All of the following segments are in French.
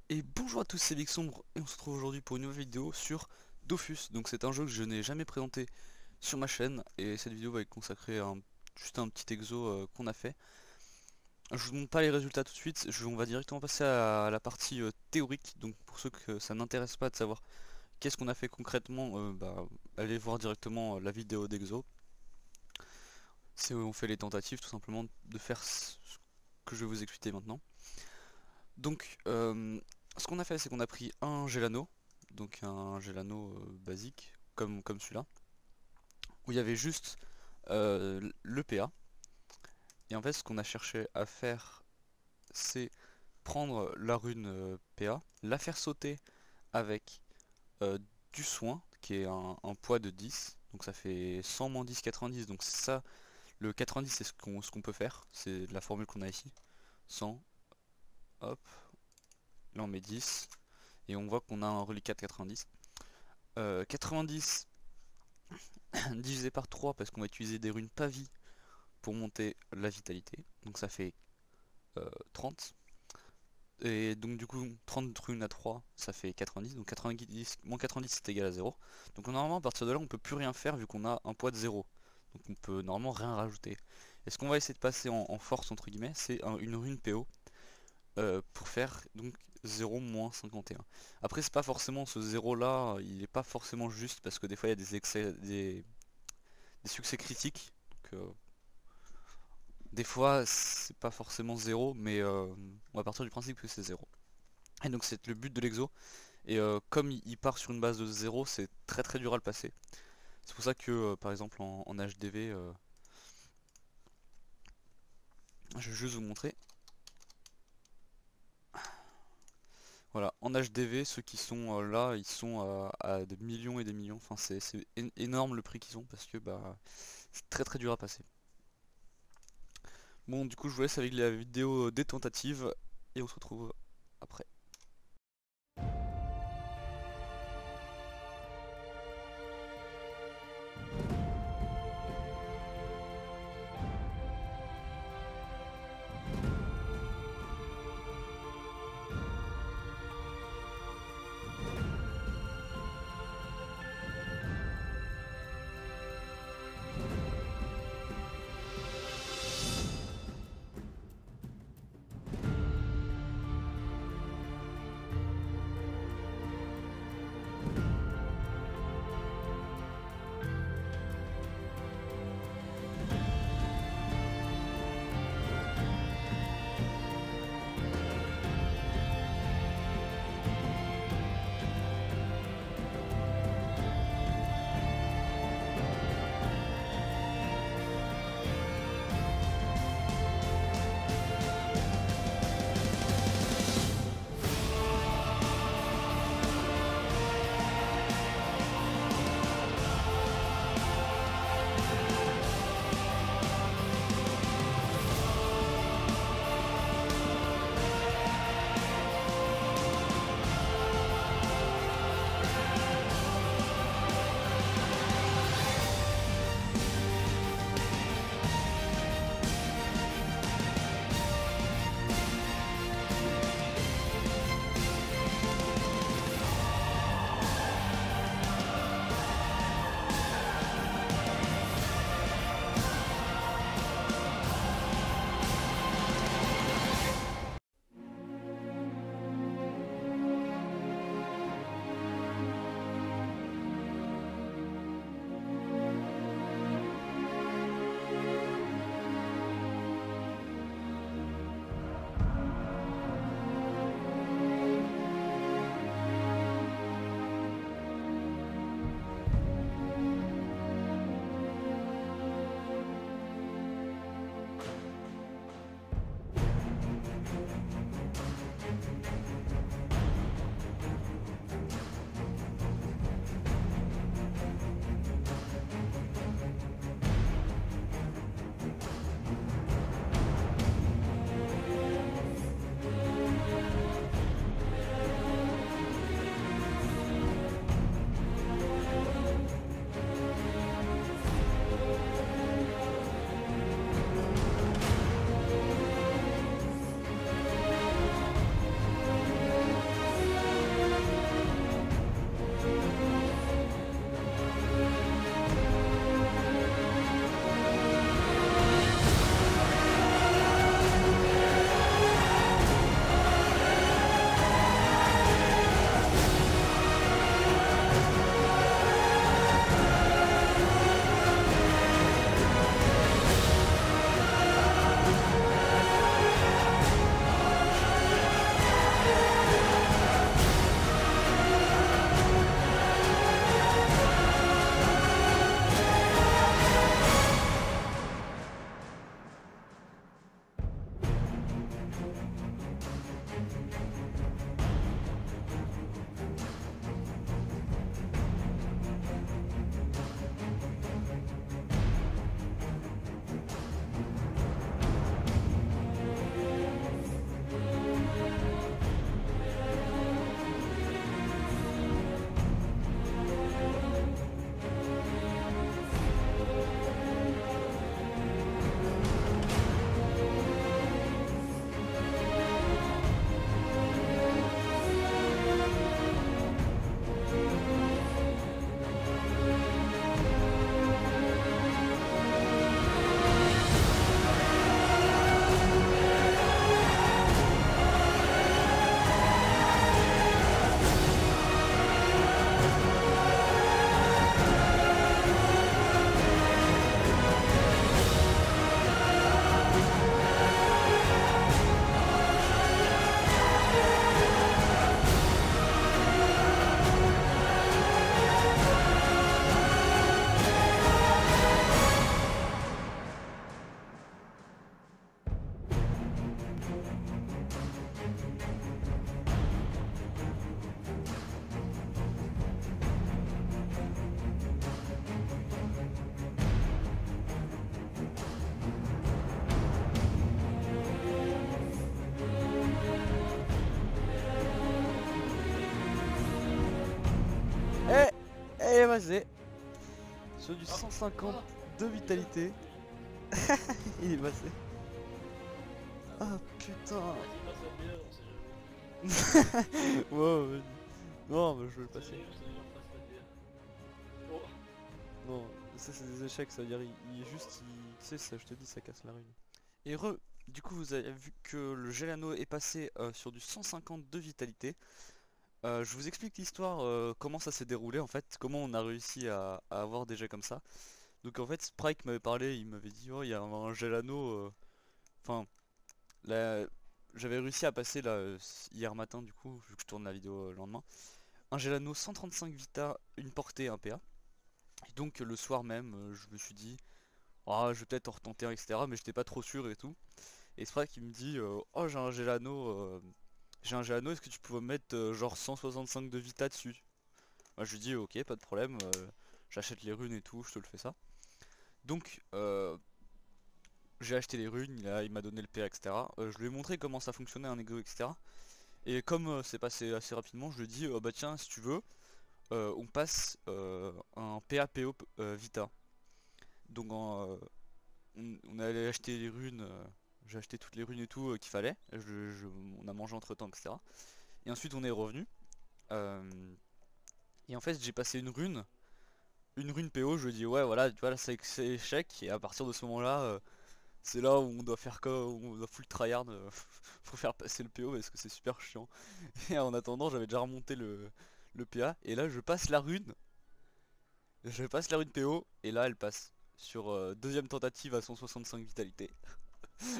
Et bonjour à tous, c'est Vic Sombre et on se retrouve aujourd'hui pour une nouvelle vidéo sur Dofus. Donc c'est un jeu que je n'ai jamais présenté sur ma chaîne et cette vidéo va être consacrée à juste un petit exo qu'on a fait. Je vous montre pas les résultats tout de suite, on va directement passer à la partie théorique. Donc pour ceux que ça n'intéresse pas de savoir qu'est-ce qu'on a fait concrètement, allez voir directement la vidéo d'exo. C'est où on fait les tentatives tout simplement de faire ce que je vais vous expliquer maintenant. Donc ce qu'on a fait, c'est qu'on a pris un Gelano, donc un Gelano basique, comme celui-là, où il y avait juste le PA. Et en fait, ce qu'on a cherché à faire, c'est prendre la rune PA, la faire sauter avec du soin, qui est un poids de 10, donc ça fait 100 moins 10, 90, donc c'est ça, le 90 c'est ce qu'on peut faire, c'est la formule qu'on a ici, 100, hop, là on met 10, et on voit qu'on a un reliquat de 90. 90 divisé par 3 parce qu'on va utiliser des runes pavie pour monter la vitalité, donc ça fait 30. Et donc du coup 30 runes à 3 ça fait 90, donc 90 moins 90 c'est égal à 0. Donc normalement à partir de là on peut plus rien faire vu qu'on a un poids de 0. Donc on peut normalement rien rajouter. Et ce qu'on va essayer de passer en force entre guillemets, c'est une rune PO pour faire donc 0 moins 51. Après c'est pas forcément ce 0 là, il est pas forcément juste parce que des fois il y a des excès, des succès critiques. Donc, des fois c'est pas forcément 0, mais on va partir du principe que c'est 0. Et donc c'est le but de l'exo. Et comme il part sur une base de 0, c'est très dur à le passer. C'est pour ça que par exemple en HDV, je vais juste vous montrer. Voilà, en HDV, ceux qui sont là, ils sont à des millions et des millions. Enfin, c'est énorme le prix qu'ils ont parce que c'est très dur à passer. Bon, du coup, je vous laisse avec la vidéo des tentatives et on se retrouve après. passé sur du 150 de vitalité. Il est passé. Ah putain. Wow, vas-y. Non, mais je veux le passer. Non, ça c'est des échecs, ça veut dire il est juste, tu sais, ça, je te dis, ça casse la rune. Et du coup vous avez vu que le Gelano est passé sur du 150 de vitalité. Je vous explique l'histoire, comment ça s'est déroulé en fait, comment on a réussi à avoir des jets comme ça. Donc en fait Sprite m'avait parlé, il m'avait dit oh il y a un Gelano, enfin là j'avais réussi à passer là hier matin du coup, vu que je tourne la vidéo le lendemain. Un Gelano 135 Vita, une portée, un PA. Et donc le soir même, je me suis dit, ah je vais peut-être en retenter un, etc. Mais j'étais pas trop sûr et tout. Et c'est vrai qu'il me dit, oh j'ai un Gelano, est-ce que tu pouvais mettre genre 165 de Vita dessus? Moi je lui dis, ok, pas de problème, j'achète les runes et tout, je te le fais ça. Donc j'ai acheté les runes, il m'a donné le PA, etc. Je lui ai montré comment ça fonctionnait un exo, etc. Et comme c'est passé assez rapidement, je lui ai dit, bah tiens, si tu veux, on passe un PAPO Vita. Donc on allait acheter les runes, j'ai acheté toutes les runes et tout qu'il fallait, on a mangé entre temps, etc. Et ensuite on est revenu, et en fait j'ai passé une rune PO, je lui ai dit ouais voilà, tu vois là c'est échec, et à partir de ce moment là, c'est là où on doit faire comme, on doit full tryhard pour faire passer le PO parce que c'est super chiant. Et en attendant j'avais déjà remonté le PA, et là je passe la rune PO, et là elle passe sur deuxième tentative à 165 vitalité.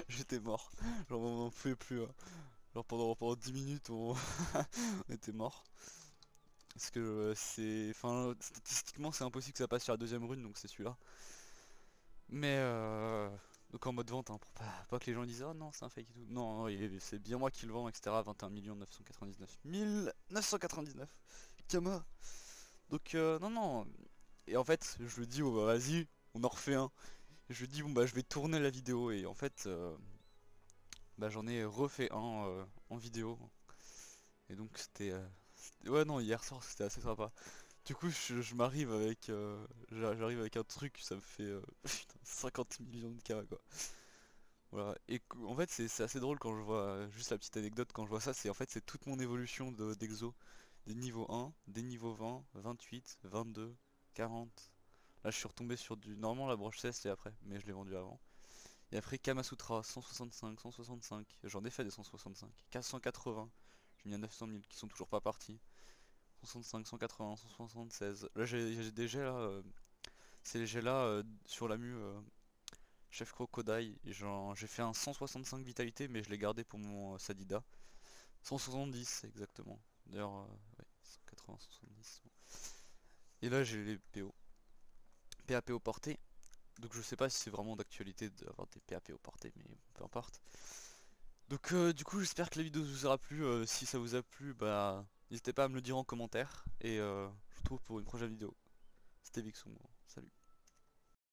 J'étais mort, genre on n'en pouvait plus, hein. Genre pendant 10 minutes on, on était mort. Parce que c'est... Enfin statistiquement c'est impossible que ça passe sur la deuxième rune, donc c'est celui-là. Mais donc en mode vente, hein, pour pas que les gens disent oh non c'est un fake et tout. Non, non c'est bien moi qui le vends, etc. 21 999 999 Kama. Donc non non. Et en fait je lui dis oh bah vas-y on en refait un. Et je lui dis bon bah je vais tourner la vidéo, et en fait bah j'en ai refait un en vidéo. Et donc ouais non, hier soir c'était assez sympa. Du coup je m'arrive avec j'arrive avec un truc, ça me fait putain, 50 millions de K quoi. Voilà. Et en fait c'est assez drôle quand je vois, juste la petite anecdote, quand je vois ça, c'est en fait c'est toute mon évolution d'exo. Des niveaux 1, des niveaux 20, 28, 22, 40. Là je suis retombé sur du... Normalement la broche 16 c'est après, mais je l'ai vendu avant. Et après Kamasutra, 165, 165, j'en ai fait des 165, 480, j'ai mis à 900 000 qui sont toujours pas partis. 165, 180, 176. Là j'ai des jets là, c'est les jets là sur la mue Chef Crocodile. J'ai fait un 165 vitalité, mais je l'ai gardé pour mon Sadida. 170 exactement. D'ailleurs, ouais, 180, 170. Bon. Et là j'ai les PO. PAPO portée. Donc je sais pas si c'est vraiment d'actualité d'avoir des PAPO portées, mais peu importe. Donc du coup j'espère que la vidéo vous aura plu. Si ça vous a plu, bah n'hésitez pas à me le dire en commentaire. Et je vous retrouve pour une prochaine vidéo. C'était Vixon, salut.